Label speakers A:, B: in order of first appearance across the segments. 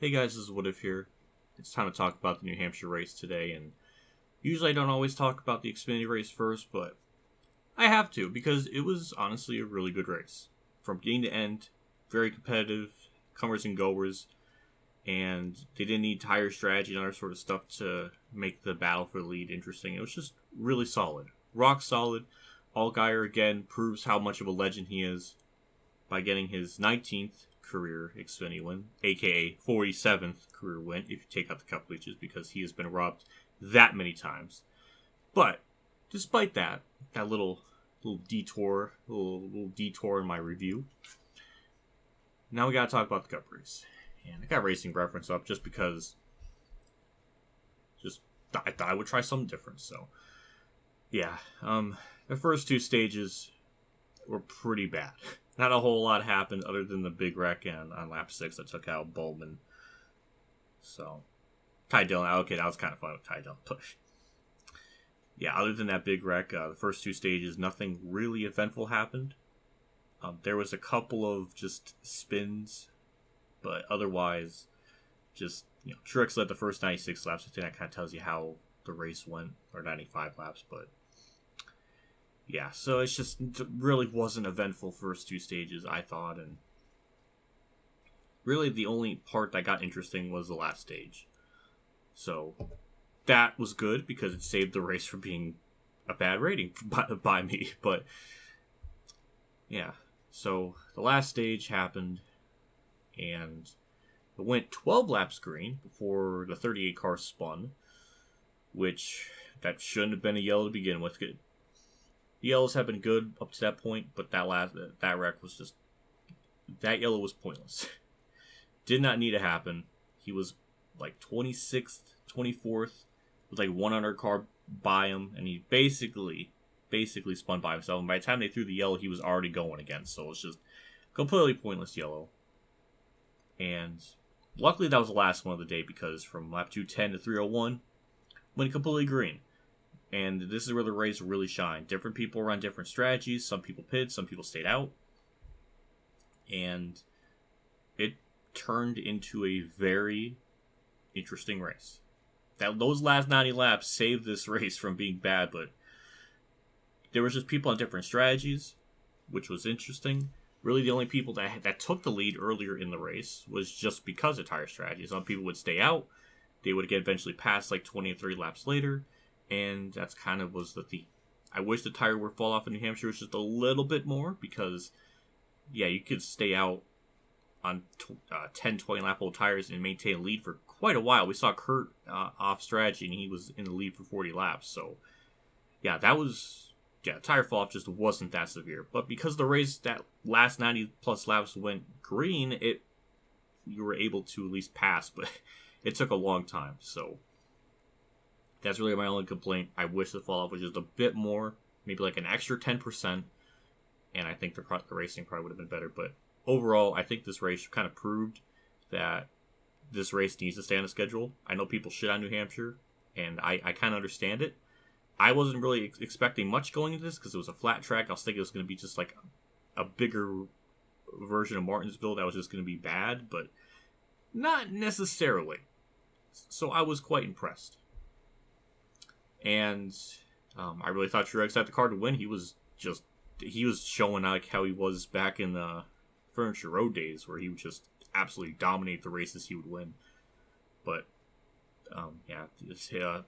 A: Hey guys, this is WhatiF here. It's time to talk about the New Hampshire race today, and usually I don't always talk about the Xfinity race first, but I have to because it was honestly a really good race. From beginning to end, very competitive, comers and goers, and they didn't need tire strategy and other sort of stuff to make the battle for the lead interesting. It was just really solid. Rock solid. Allgaier again proves how much of a legend he is by getting his 19th career Xfinity win, aka 47th career win if you take out the cup leeches, because he has been robbed that many times. But despite that little detour, little detour in my review, now we gotta talk about the cup race. And I got racing reference up just because I thought I would try something different. So yeah, the first two stages were pretty bad. Not a whole lot happened other than the big wreck on lap 6 that took out Bowman. So, Ty Dillon, okay, that was kind of fun with Ty Dillon. But yeah, other than that big wreck, the first two stages, nothing really eventful happened. There was a couple of just spins, but otherwise, just, Truex led the first 96 laps. I think that kind of tells you how the race went, or 95 laps, but yeah, so it really wasn't eventful first two stages, I thought, and really the only part that got interesting was the last stage. So that was good because it saved the race from being a bad rating by me. But yeah, so the last stage happened, and it went 12 laps green before the 38 car spun, which that shouldn't have been a yellow to begin with. The yellows have been good up to that point, but that wreck was just, that yellow was pointless. Did not need to happen. He was like 26th, 24th, with like 100 car by him, and he basically spun by himself. And by the time they threw the yellow, he was already going again. So it was just completely pointless yellow. And luckily that was the last one of the day, because from lap 210 to 301, went completely green. And this is where the race really shined. Different people run different strategies. Some people pitted, some people stayed out. And it turned into a very interesting race. Those last 90 laps saved this race from being bad, but there was just people on different strategies, which was interesting. Really, the only people that took the lead earlier in the race was just because of tire strategy. Some people would stay out. They would get eventually passed like 23 laps later. And that's kind of was the theme. I wish the tire would fall off in New Hampshire was just a little bit more, because, yeah, you could stay out on 10, 20 lap old tires and maintain a lead for quite a while. We saw Kurt off strategy, and he was in the lead for 40 laps. So, yeah, tire fall off just wasn't that severe. But because the race, that last 90 plus laps went green, you were able to at least pass, but it took a long time. So that's really my only complaint. I wish the fall off was just a bit more, maybe like an extra 10%, and I think the racing probably would have been better. But overall, I think this race kind of proved that this race needs to stay on the schedule. I know people shit on New Hampshire, and I kind of understand it. I wasn't really expecting much going into this because it was a flat track. I was thinking it was going to be just like a bigger version of Martinsville that was just going to be bad, but not necessarily. So I was quite impressed. And I really thought Truex had the car to win. He was showing like how he was back in the Furniture Road days, where he would just absolutely dominate the races he would win. But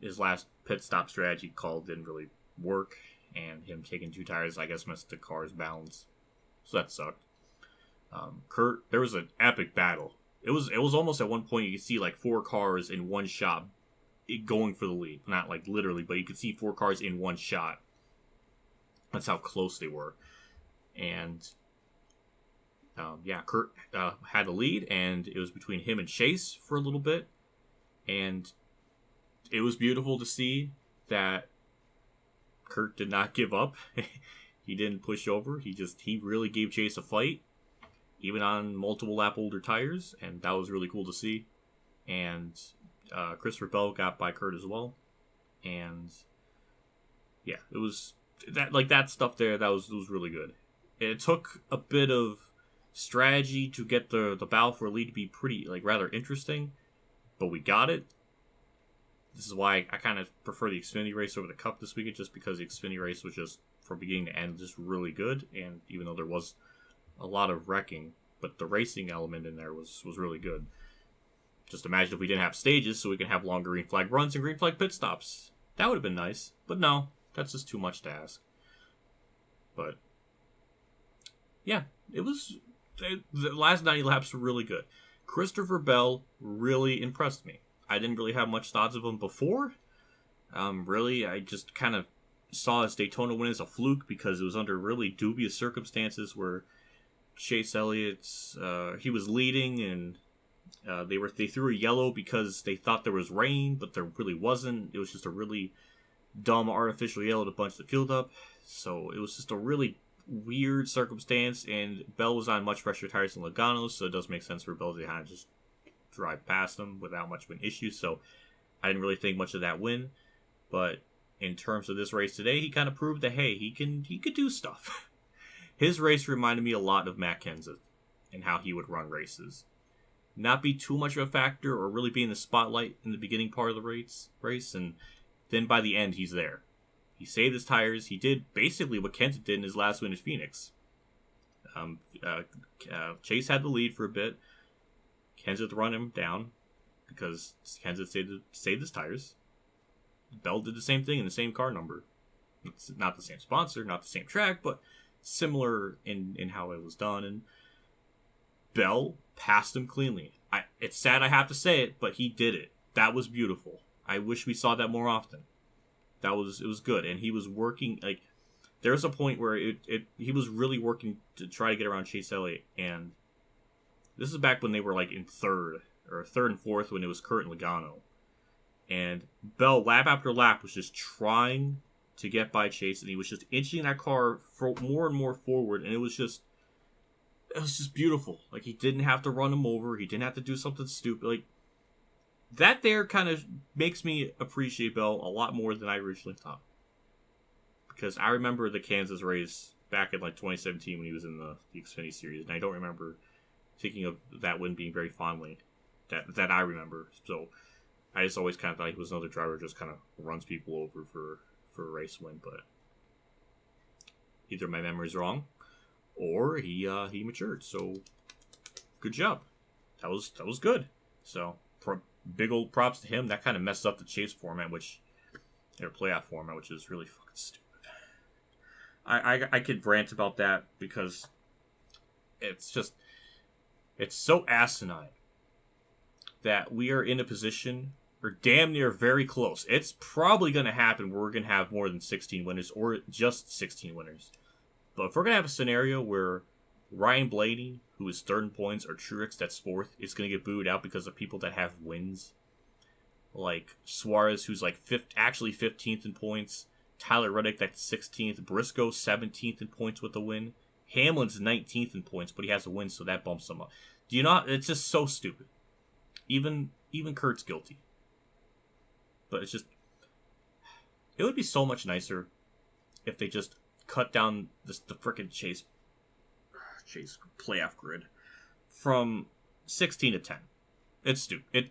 A: his last pit stop strategy call didn't really work, and him taking two tires, I guess, messed the car's balance. So that sucked. Kurt, there was an epic battle. It was almost at one point you could see like 4 cars in one shot going for the lead. Not like literally, but you could see 4 cars in one shot. That's how close they were. And Kurt had the lead, and it was between him and Chase for a little bit. And it was beautiful to see that Kurt did not give up. He didn't push over. He really gave Chase a fight, even on multiple lap older tires, and that was really cool to see. And Christopher Bell got by Kurt as well, and yeah, it was that stuff there. That was really good. It took a bit of strategy to get the battle for a lead to be pretty, like, rather interesting, but we got it. This is why I kind of prefer the Xfinity race over the Cup this weekend, just because the Xfinity race was just, from beginning to end, just really good, and even though there was a lot of wrecking, but the racing element in there was really good. Just imagine if we didn't have stages, so we could have longer green flag runs and green flag pit stops. That would have been nice, but no, that's just too much to ask. But yeah, the last 90 laps were really good. Christopher Bell really impressed me. I didn't really have much thoughts of him before. Really, I just kind of saw his Daytona win as a fluke because it was under really dubious circumstances where Chase Elliott's he was leading and they threw a yellow because they thought there was rain, but there really wasn't. It was just a really dumb artificial yellow to bunch the field up. So it was just a really weird circumstance, and Bell was on much fresher tires than Logano, so it does make sense for Bell to kind of just drive past them without much of an issue. So I didn't really think much of that win, but in terms of this race today, he kind of proved that, hey, he could do stuff. His race reminded me a lot of Matt Kenseth and how he would run races. Not be too much of a factor or really be in the spotlight in the beginning part of the race, and then by the end, he's there. He saved his tires. He did basically what Kenseth did in his last win at Phoenix. Chase had the lead for a bit. Kenseth run him down because Kenseth saved his tires. Bell did the same thing in the same car number. It's not the same sponsor, not the same track, but similar in how it was done. And Bell passed him cleanly. It's sad I have to say it, but he did it. That was beautiful. I wish we saw that more often. It was good, and he was working. Like, there's a point where he was really working to try to get around Chase Elliott, and this is back when they were like in third and fourth when it was Kurt and Logano, and Bell lap after lap was just trying to get by Chase, and he was just inching that car for more and more forward, and it was just beautiful. Like, he didn't have to run him over, he didn't have to do something stupid. Like, that there kind of makes me appreciate Bell a lot more than I originally thought. Because I remember the Kansas race back in like 2017 when he was in the Xfinity Series, and I don't remember thinking of that win being very fondly. That I remember. So I just always kind of thought he was another driver who just kind of runs people over for a race win. But either my memory's wrong, or he matured. So good job. That was good. So big old props to him. That kind of messed up the chase format, or playoff format, which is really fucking stupid. I could rant about that because it's so asinine that we are in a position, or damn near very close. It's probably going to happen where we're going to have more than 16 winners, or just 16 winners. But if we're going to have a scenario where Ryan Blaney, who is third in points, or Truex, that's fourth, is going to get booed out because of people that have wins, like Suarez, who's like 15th in points, Tyler Reddick, that's 16th, Briscoe 17th in points with a win, Hamlin's 19th in points, but he has a win, so that bumps him up. Do you not? It's just so stupid. Even Kurt's guilty. But it's just, it would be so much nicer if they just cut down the frickin' chase playoff grid from 16 to 10. It's stupid.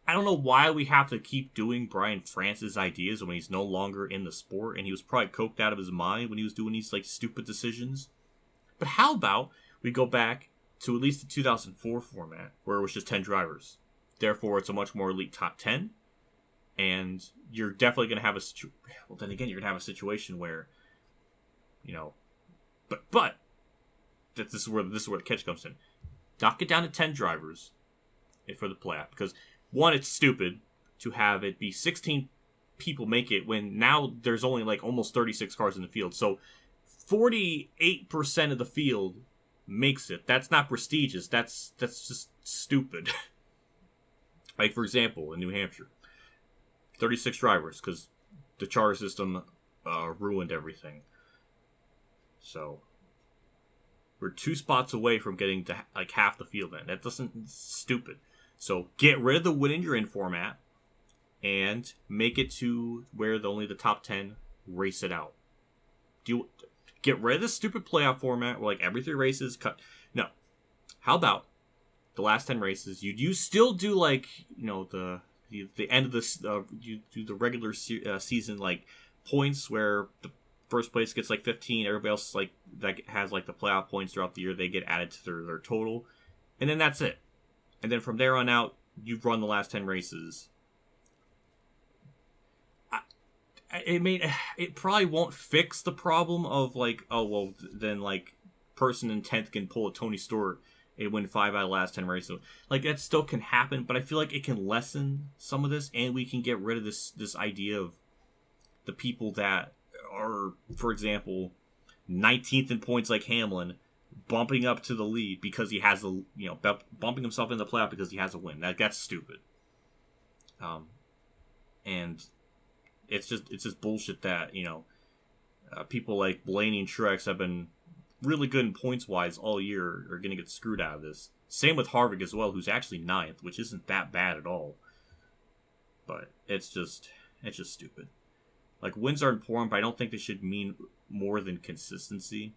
A: I don't know why we have to keep doing Brian France's ideas when he's no longer in the sport, and he was probably coked out of his mind when he was doing these like stupid decisions. But how about we go back to at least the 2004 format, where it was just 10 drivers. Therefore, it's a much more elite top 10, and you're definitely going to have well, then again, you're going to have a situation where, but this is where the catch comes in. Knock it down to 10 drivers for the playoff, because one, it's stupid to have it be 16 people make it when now there's only like almost 36 cars in the field. So 48% of the field makes it. That's not prestigious. That's just stupid. Like, for example, in New Hampshire, 36 drivers because the charter system ruined everything. So we're 2 spots away from getting to like half the field. Then it's stupid. So get rid of the win in your in format and make it to where only the top 10 race it out. Get rid of the stupid playoff format where like every 3 races No. How about the last 10 races? You still do like, the end of this. You do the regular season like points where the first place gets like 15. Everybody else like that has like the playoff points throughout the year. They get added to their total, and then that's it. And then from there on out, you've run the last 10 races. It probably won't fix the problem of like, oh well, then like person in 10th can pull a Tony Stewart and win 5 out of the last 10 races. Like that still can happen, but I feel like it can lessen some of this, and we can get rid of this idea of the people that are, for example, 19th in points like Hamlin, bumping up to the lead because he has bumping himself in the playoff because he has a win. That's stupid. And it's just bullshit that people like Blaney and Truex have been really good in points wise all year are going to get screwed out of this. Same with Harvick as well, who's actually 9th, which isn't that bad at all. But it's just stupid. Like, wins are important, but I don't think they should mean more than consistency.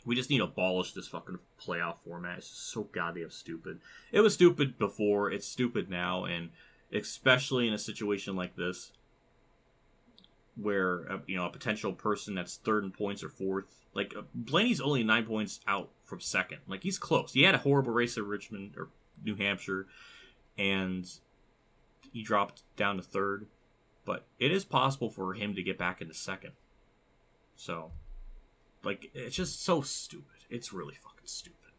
A: We just need to abolish this fucking playoff format. It's just so goddamn stupid. It was stupid before, it's stupid now, and especially in a situation like this, where a potential person that's 3rd in points or 4th, like Blaney's only 9 points out from 2nd. Like, he's close. He had a horrible race at Richmond or New Hampshire, and he dropped down to 3rd. But it is possible for him to get back into 2nd. So, like, it's just so stupid. It's really fucking stupid.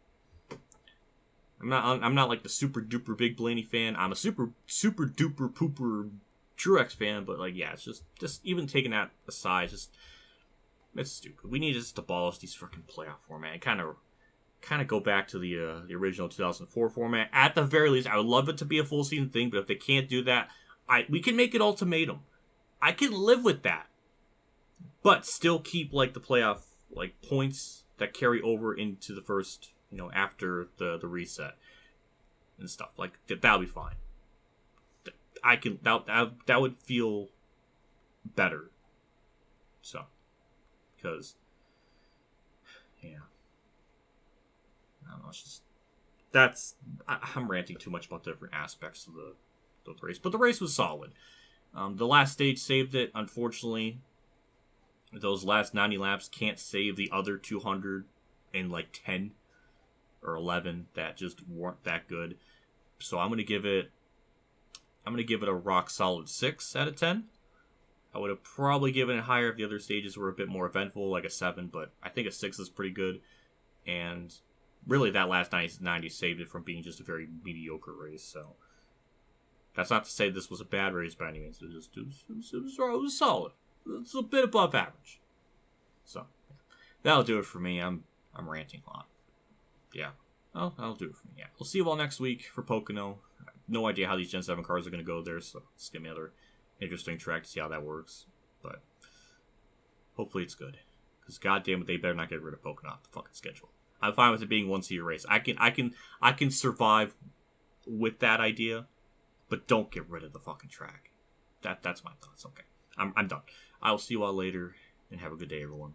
A: I'm not like the super duper big Blaney fan. I'm a super duper pooper Truex fan. But like, yeah, it's just even taking that aside, it's stupid. We need to just abolish these fucking playoff format and kind of go back to the original 2004 format. At the very least, I would love it to be a full season thing. But if they can't do that, we can make it ultimatum. I can live with that. But still keep like the playoff like points that carry over into the first, after the reset and stuff. Like that'll be fine. That would feel better. So, because yeah. I don't know, it's just I'm ranting too much about different aspects of the race, but the race was solid. The last stage saved it. Unfortunately, those last 90 laps can't save the other 200 and like 10 or 11 that just weren't that good. So I'm gonna give it a rock solid 6 out of 10. I would have probably given it higher if the other stages were a bit more eventful, like a 7, but I think a 6 is pretty good. And really, that last 90 saved it from being just a very mediocre race. So that's not to say this was a bad race by any means. It was solid. It's a bit above average. So that'll do it for me. I'm ranting a lot. Yeah. Oh, that'll do it for me. Yeah. We'll see you all next week for Pocono. I have no idea how these Gen 7 cars are going to go there, so it's going to be another interesting track to see how that works. But hopefully it's good. Because goddamn it, they better not get rid of Pocono off the fucking schedule. I'm fine with it being one seater race. I can survive with that idea, but don't get rid of the fucking track. That's my thoughts. Okay. I'm done. I will see you all later, and have a good day, everyone.